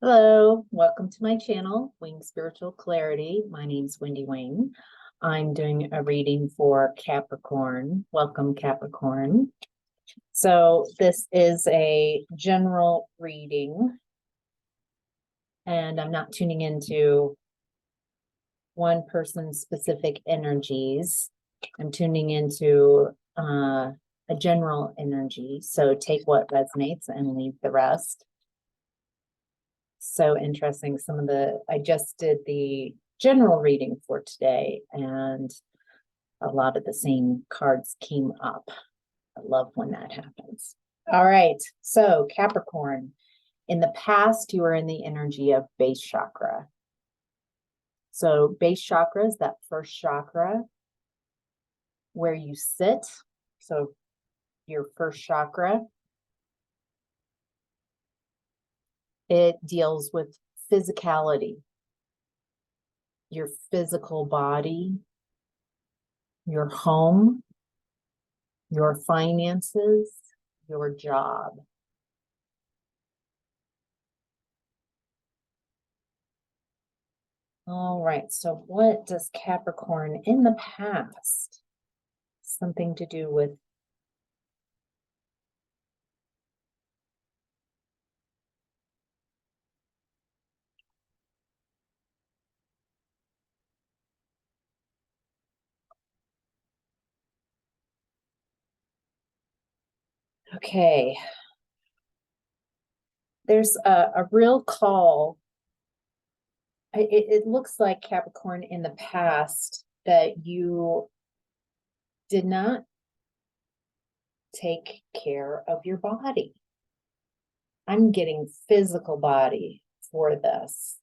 Hello, welcome to my channel, Wing Spiritual Clarity. My name's Wendy Wing. I'm doing a reading for Capricorn. Welcome, Capricorn. So this is a general reading, and I'm not tuning into one person's specific energies. I'm tuning into a general energy. So take what resonates and leave the rest. So interesting. I just did the general reading for today, and a lot of the same cards came up. I love when that happens. All right. So Capricorn, in the past, you were in the energy of base chakra. So base chakra is that first chakra where you sit. So your first chakra, it deals with physicality, your physical body, your home, your finances, your job. All right, so what does Capricorn in the past? Something to do with okay. There's a real call. It looks like Capricorn in the past that you did not take care of your body. I'm getting physical body for this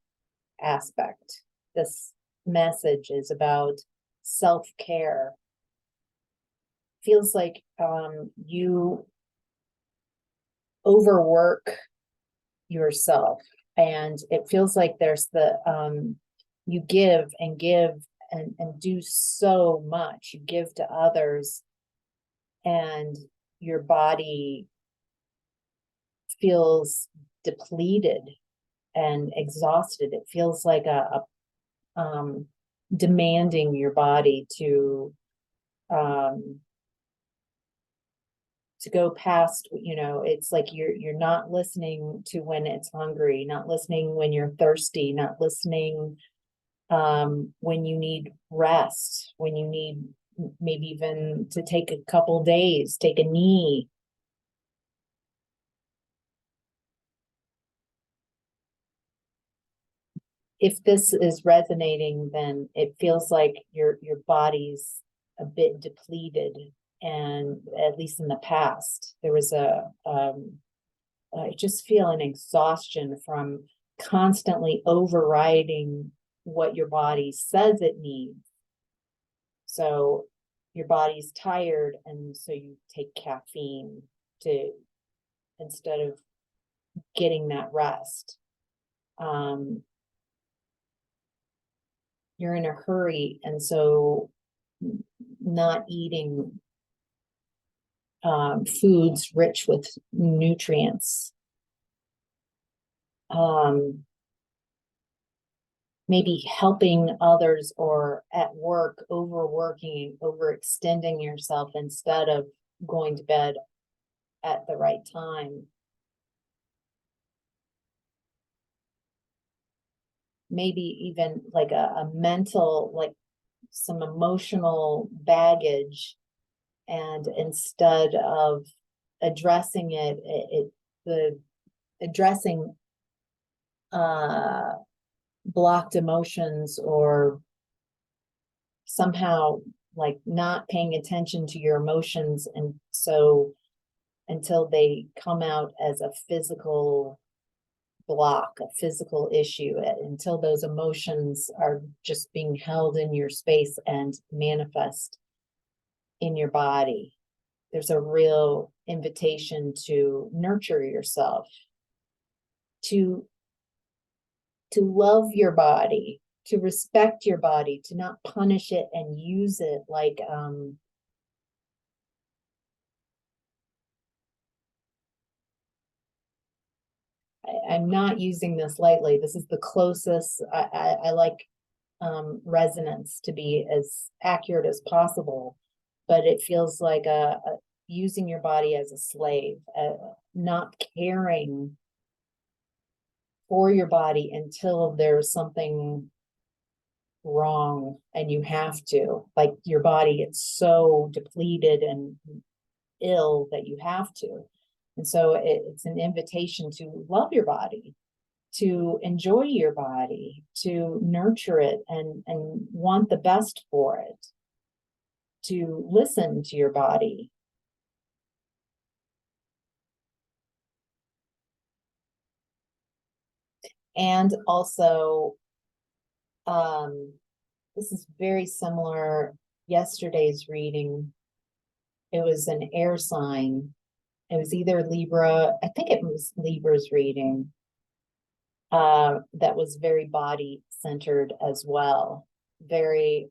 aspect. This message is about self-care. Feels like you overwork yourself, and it feels like there's you give and give and do so much. You give to others, and your body feels depleted and exhausted. It feels like a demanding your body to go past, it's like you're not listening to when it's hungry, not listening when you're thirsty, not listening when you need rest, when you need maybe even to take a couple days, take a knee. If this is resonating, then it feels like your body's a bit depleted, and at least in the past there was I just feel an exhaustion from constantly overriding what your body says it needs. So your body's tired, and so you take caffeine to instead of getting that rest. You're in a hurry, and so not eating foods rich with nutrients. Maybe helping others, or at work, overworking, overextending yourself instead of going to bed at the right time. Maybe even like a mental, like some emotional baggage, and instead of addressing addressing blocked emotions, or somehow like not paying attention to your emotions, and so until they come out as a physical block, a physical issue, until those emotions are just being held in your space and manifest in your body. There's a real invitation to nurture yourself, to love your body, to respect your body, to not punish it and use it like I'm not using this lightly. This is the closest I like resonance to be as accurate as possible, but it feels like using your body as a slave, not caring for your body until there's something wrong and you have to, like your body gets so depleted and ill that you have to. And so it's an invitation to love your body, to enjoy your body, to nurture it and want the best for it, to listen to your body. And also, this is very similar. Yesterday's reading, it was an air sign. It was either Libra, I think it was Libra's reading, that was very body centered as well. Very,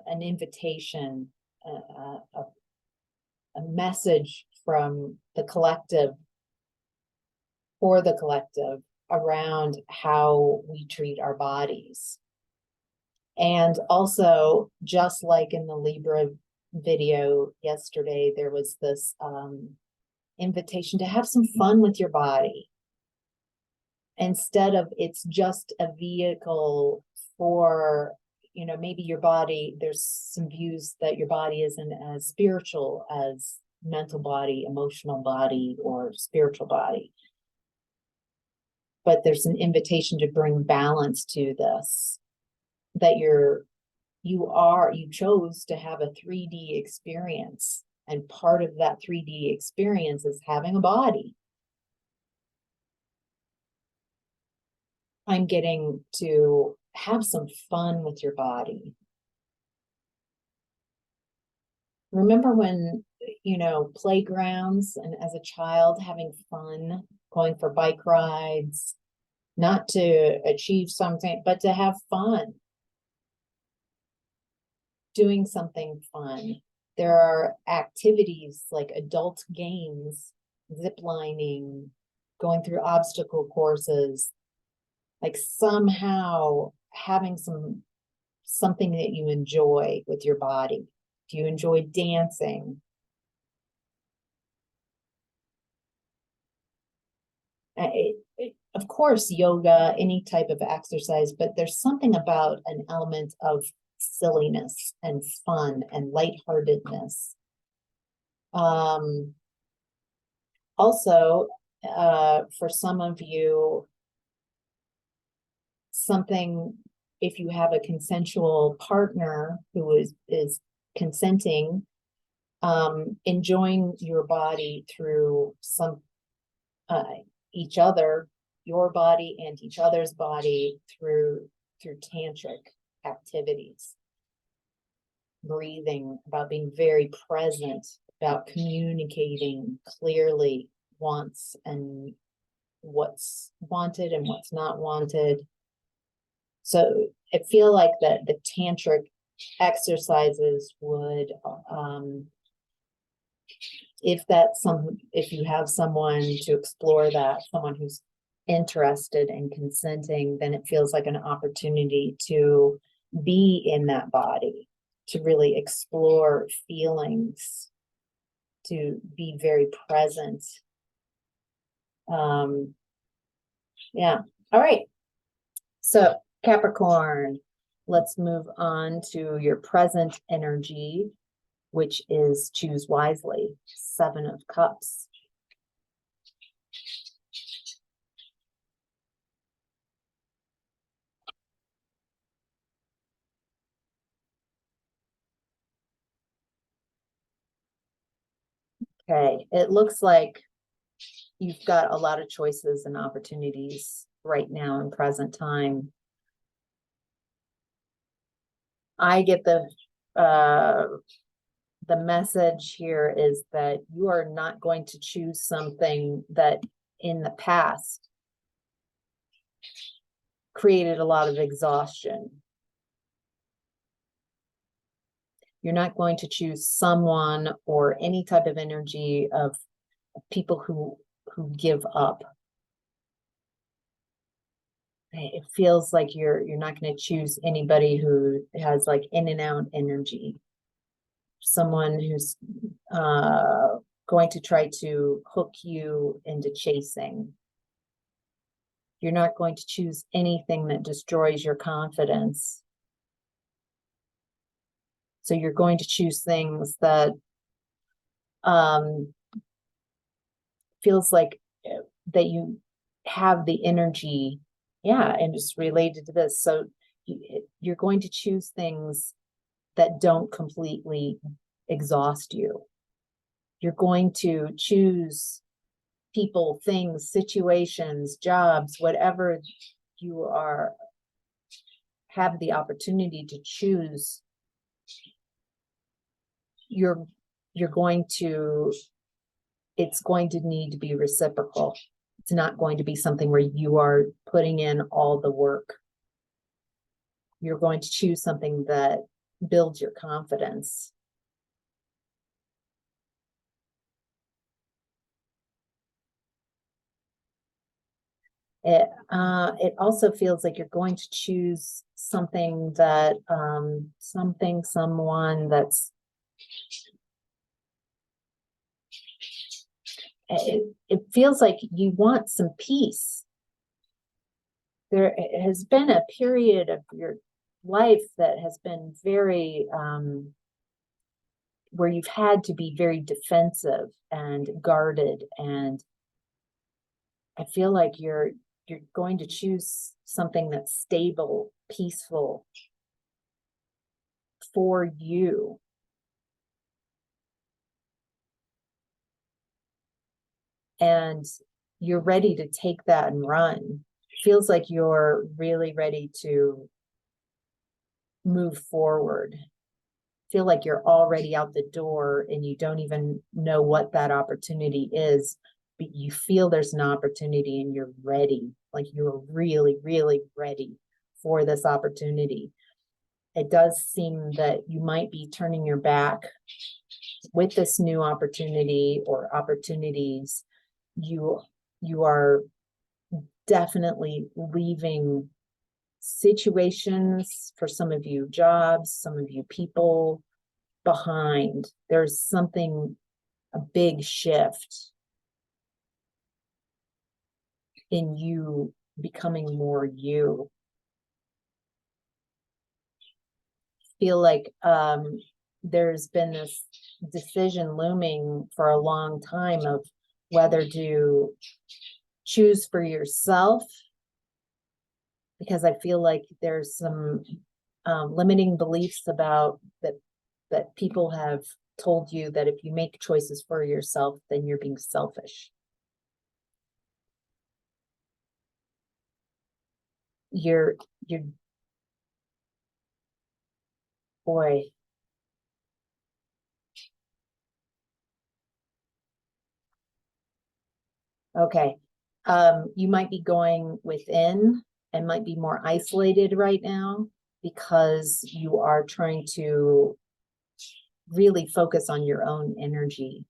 an invitation, a message from the collective, for the collective, around how we treat our bodies. And also, just like in the Libra video yesterday, there was this invitation to have some fun with your body. Instead of it's just a vehicle for, you know, maybe your body, there's some views that your body isn't as spiritual as mental body, emotional body, or spiritual body. But there's an invitation to bring balance to this, that you chose to have a 3D experience, and part of that 3D experience is having a body. I'm getting to have some fun with your body. Remember when, you know, playgrounds and as a child having fun, going for bike rides, not to achieve something, but to have fun, doing something fun. There are activities like adult games, zip lining, going through obstacle courses, like somehow having something that you enjoy with your body. Do you enjoy dancing? Of course, yoga, any type of exercise, but there's something about an element of silliness and fun and lightheartedness. Also, for some of you, something, if you have a consensual partner who is consenting, enjoying your body through some each other, your body and each other's body through tantric activities, breathing, about being very present, about communicating clearly wants and what's wanted and what's not wanted. So I feel like that the tantric exercises would, if you have someone to explore that, someone who's interested and consenting, then it feels like an opportunity to be in that body, to really explore feelings, to be very present. Yeah. All right. So Capricorn, let's move on to your present energy, which is choose wisely. 7 of Cups. Okay, it looks like you've got a lot of choices and opportunities right now in present time. I get the message here is that you are not going to choose something that in the past created a lot of exhaustion. You're not going to choose someone or any type of energy of people who give up. it feels like you're not going to choose anybody who has like in and out energy. Someone who's going to try to hook you into chasing. You're not going to choose anything that destroys your confidence. So you're going to choose things that feels like that you have the energy. Yeah, and it's related to this. So you're going to choose things that don't completely exhaust you. You're going to choose people, things, situations, jobs, whatever you have the opportunity to choose. It's going to need to be reciprocal. It's not going to be something where you are putting in all the work. You're going to choose something that builds your confidence. It also feels like you're going to choose something that someone that's it feels like you want some peace. There has been a period of your life that has been very where you've had to be very defensive and guarded, and I feel like you're going to choose something that's stable, peaceful for you. And you're ready to take that and run. Feels like you're really ready to move forward. Feel like you're already out the door and you don't even know what that opportunity is, but you feel there's an opportunity and you're ready. Like you're really, really ready for this opportunity. It does seem that you might be turning your back with this new opportunity or opportunities. You are definitely leaving situations, for some of you, jobs, some of you, people behind. There's something, a big shift in you becoming more you. Feel like there's been this decision looming for a long time of whether to choose for yourself, because I feel like there's some limiting beliefs about that people have told you that if you make choices for yourself, then you're being selfish. You're boy. Okay. You might be going within and might be more isolated right now because you are trying to really focus on your own energy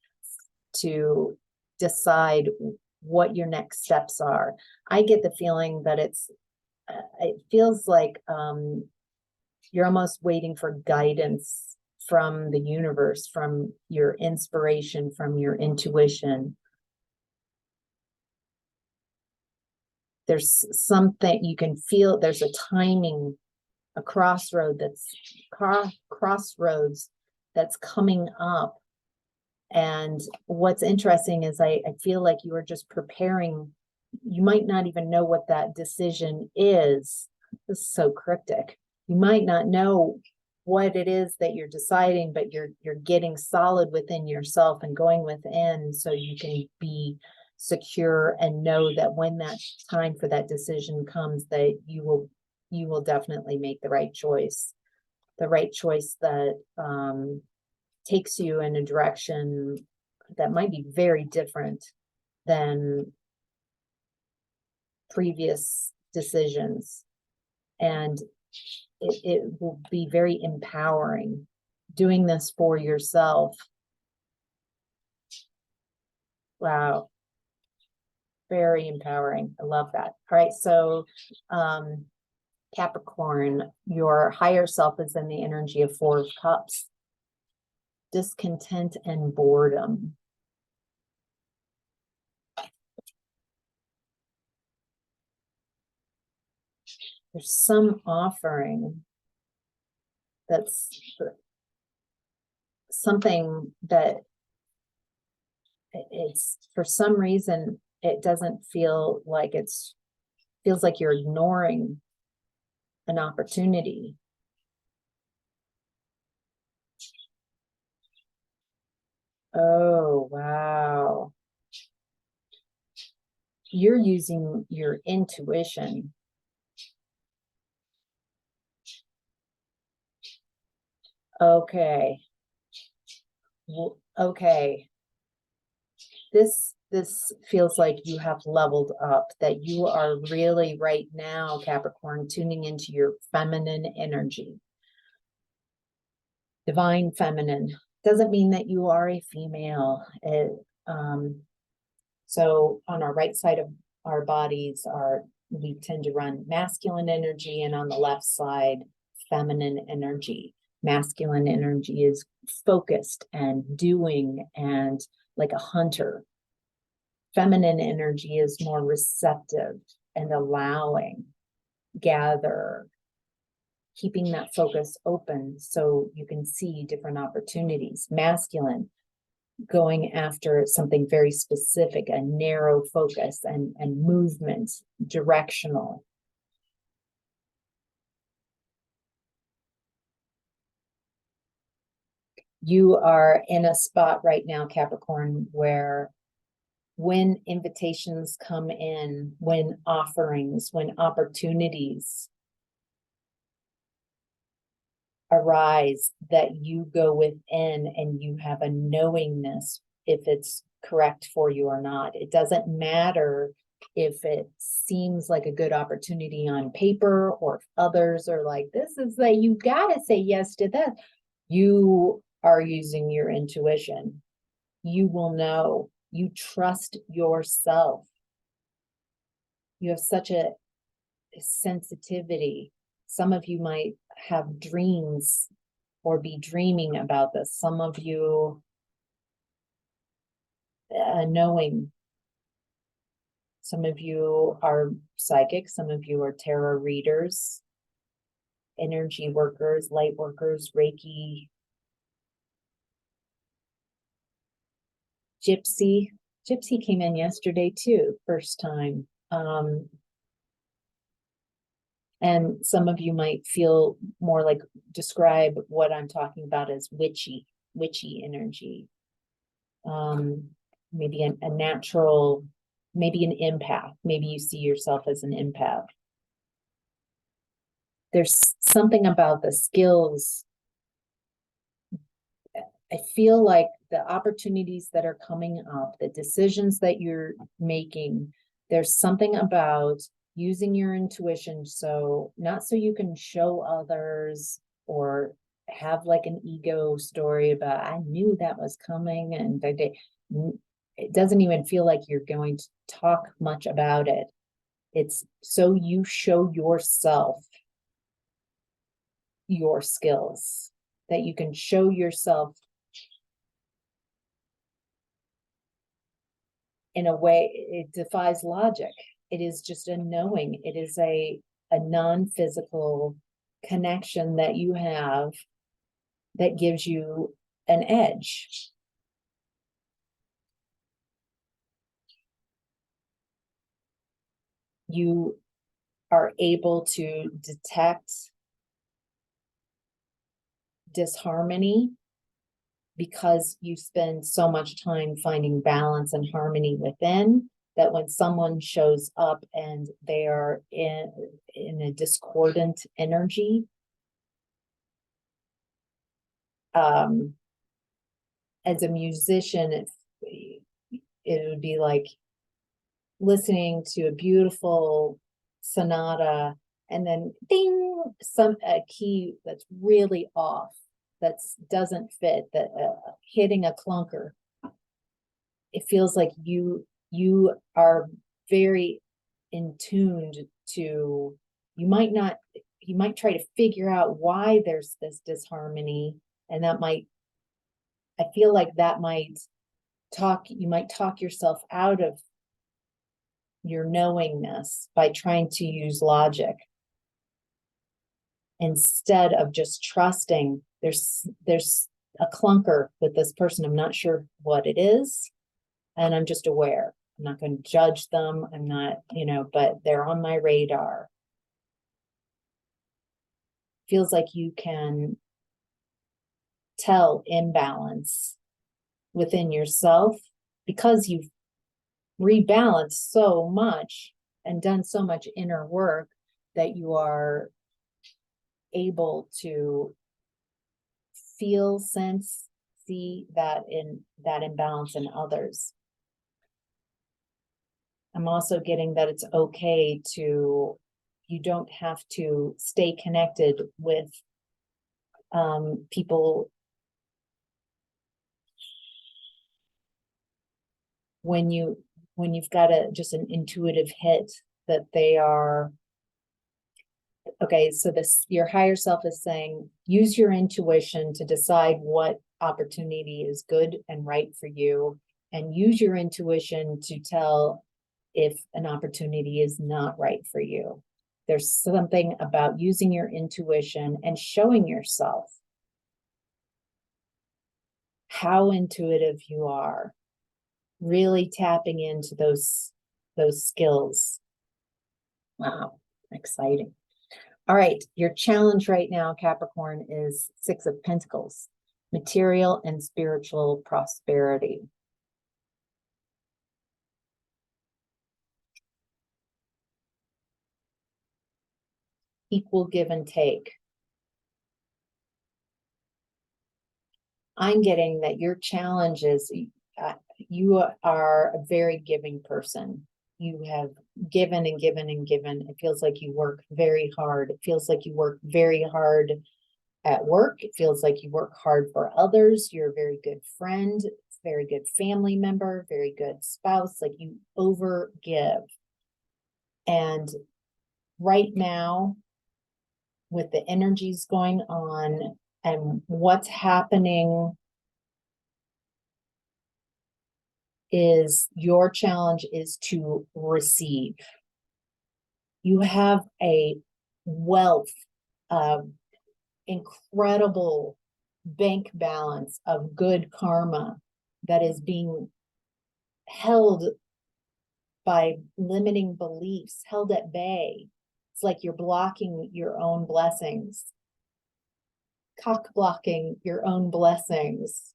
to decide what your next steps are. I get the feeling that it feels like you're almost waiting for guidance from the universe, from your inspiration, from your intuition. There's something you can feel. There's a timing, a crossroads that's coming up. And what's interesting is I feel like you are just preparing. You might not even know what that decision is. This is so cryptic. You might not know what it is that you're deciding, but you're getting solid within yourself and going within so you can be secure and know that when that time for that decision comes, that you will definitely make the right choice that takes you in a direction that might be very different than previous decisions. And it will be very empowering doing this for yourself. Wow. Very empowering. I love that. All right. So, Capricorn, your higher self is in the energy of Four of Cups, discontent and boredom. There's some offering that's something that it's, for some reason, it doesn't feel like feels like you're ignoring an opportunity. Oh, wow. You're using your intuition. Okay. Well, okay. This feels like you have leveled up, that you are really right now, Capricorn, tuning into your feminine energy. Divine feminine. Doesn't mean that you are a female. So on our right side of our bodies we tend to run masculine energy, and on the left side, feminine energy. Masculine energy is focused and doing and like a hunter. Feminine energy is more receptive and allowing, gather, keeping that focus open so you can see different opportunities. Masculine, going after something very specific, a narrow focus and movement, directional. You are in a spot right now, Capricorn, where when invitations come in, when offerings, when opportunities arise, that you go within and you have a knowingness if it's correct for you or not. It doesn't matter if it seems like a good opportunity on paper, or if others are like, this is like, you gotta say yes to that. You are using your intuition. You will know. You trust yourself. You have such a sensitivity. Some of you might have dreams or be dreaming about this. Some of you knowing. Some of you are psychic. Some of you are tarot readers, energy workers, light workers, Reiki. Gypsy came in yesterday too, first time. And some of you might feel more like, describe what I'm talking about as witchy energy. Maybe a natural, maybe an empath. Maybe you see yourself as an empath. There's something about the skills. I feel like the opportunities that are coming up, the decisions that you're making, there's something about using your intuition. So not so you can show others or have like an ego story about, I knew that was coming, and it doesn't even feel like you're going to talk much about it. It's so you show yourself your skills, that you can show yourself in a way, it defies logic. It is just a knowing. It is a non-physical connection that you have that gives you an edge. You are able to detect disharmony because you spend so much time finding balance and harmony within, that when someone shows up and they are in a discordant energy, as a musician, it would be like listening to a beautiful sonata and then ding, a key that's really off, that doesn't fit, that hitting a clunker. It feels like you are very in tuned to, you might try to figure out why there's this disharmony, and I feel like you might talk yourself out of your knowingness by trying to use logic instead of just trusting. There's a clunker with this person. I'm not sure what it is, and I'm just aware. I'm not going to judge them. I'm not, but they're on my radar. Feels like you can tell imbalance within yourself because you've rebalanced so much and done so much inner work that you are able to feel, sense, see that imbalance in others. I'm also getting that it's okay to, you don't have to stay connected with people when you've got just an intuitive hit that they are okay. So your higher self is saying, use your intuition to decide what opportunity is good and right for you, and use your intuition to tell if an opportunity is not right for you. There's something about using your intuition and showing yourself how intuitive you are, really tapping into those skills. Wow, exciting. All right, your challenge right now, Capricorn, is 6 of Pentacles, material and spiritual prosperity. Equal give and take. I'm getting that your challenge is you are a very giving person. You have given and given and given. It feels like you work very hard. It feels like you work very hard at work. It feels like you work hard for others. You're a very good friend, very good family member, very good spouse. Like, you over give. And right now, with the energies going on and what's happening, is your challenge is to receive. You have a wealth of incredible bank balance of good karma that is being held by limiting beliefs, held at bay. It's like you're blocking your own blessings, cock blocking your own blessings.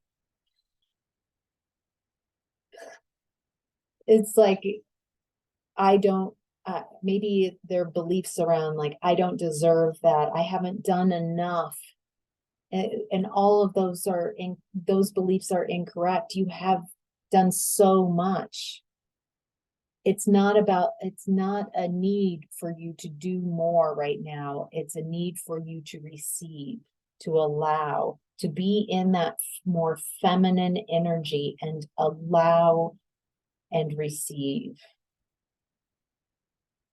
It's like, I don't, maybe their beliefs around, like, I don't deserve that, I haven't done enough. And all of those beliefs are incorrect. You have done so much. It's not a need for you to do more right now. It's a need for you to receive, to allow, to be in that more feminine energy and allow and receive.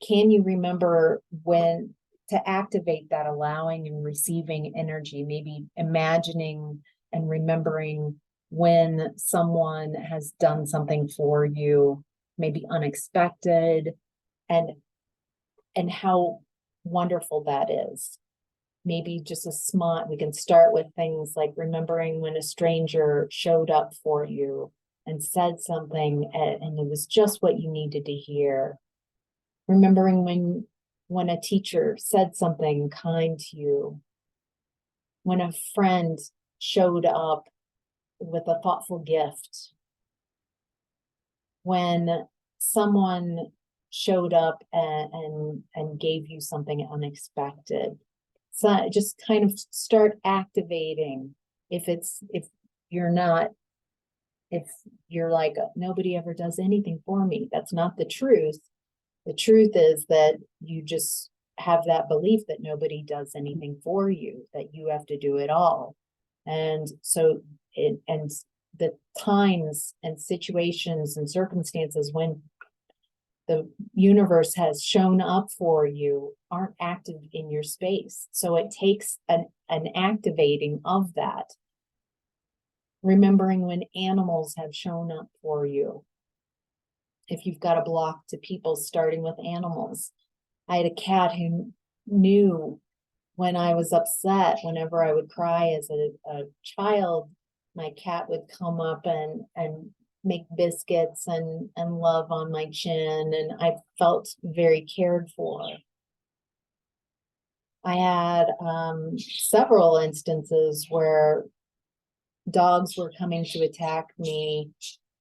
Can you remember when to activate that allowing and receiving energy? Maybe imagining and remembering when someone has done something for you, maybe unexpected, and how wonderful that is. Maybe just a small, we can start with things like remembering when a stranger showed up for you and said something, and it was just what you needed to hear. Remembering when a teacher said something kind to you, when a friend showed up with a thoughtful gift, when someone showed up and gave you something unexpected. So just kind of start activating. If you're like, nobody ever does anything for me, that's not the truth. The truth is that you just have that belief that nobody does anything for you, that you have to do it all. And so the times and situations and circumstances when the universe has shown up for you aren't active in your space. So it takes an activating of that. Remembering when animals have shown up for you. If you've got a block to people, starting with animals. I had a cat who knew when I was upset, whenever I would cry as a child, my cat would come up and make biscuits and love on my chin, and I felt very cared for. I had several instances where dogs were coming to attack me,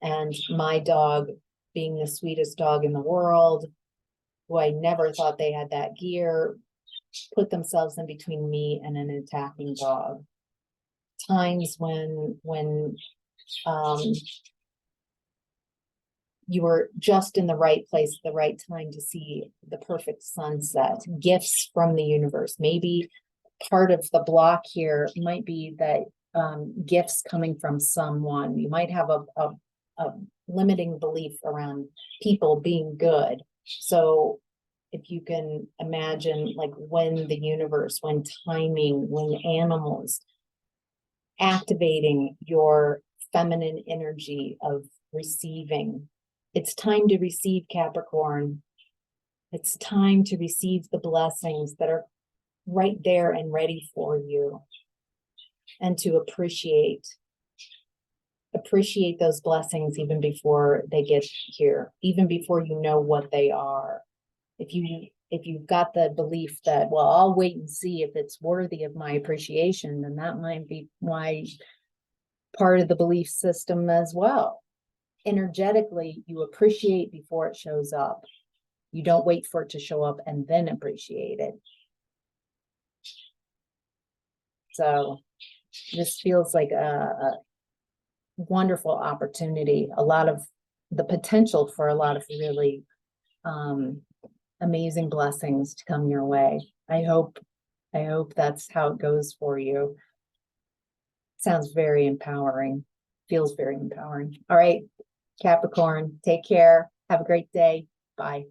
and my dog, being the sweetest dog in the world, who I never thought they had that gear, put themselves in between me and an attacking dog. Times when you were just in the right place at the right time to see the perfect sunset, gifts from the universe. Maybe part of the block here might be that gifts coming from someone. You might have a limiting belief around people being good. So if you can imagine, like, when the universe, when timing, when animals, activating your feminine energy of receiving. It's time to receive, Capricorn. It's time to receive the blessings that are right there and ready for you, and to appreciate those blessings even before they get here, even before you know what they are. If you've got the belief that, well, I'll wait and see if it's worthy of my appreciation, then that might be why part of the belief system as well. Energetically, you appreciate before it shows up. You don't wait for it to show up and then appreciate it. So this feels like a wonderful opportunity, a lot of the potential for a lot of really amazing blessings to come your way. I hope that's how it goes for you. Sounds very empowering. Feels very empowering. All right, Capricorn, take care. Have a great day. Bye.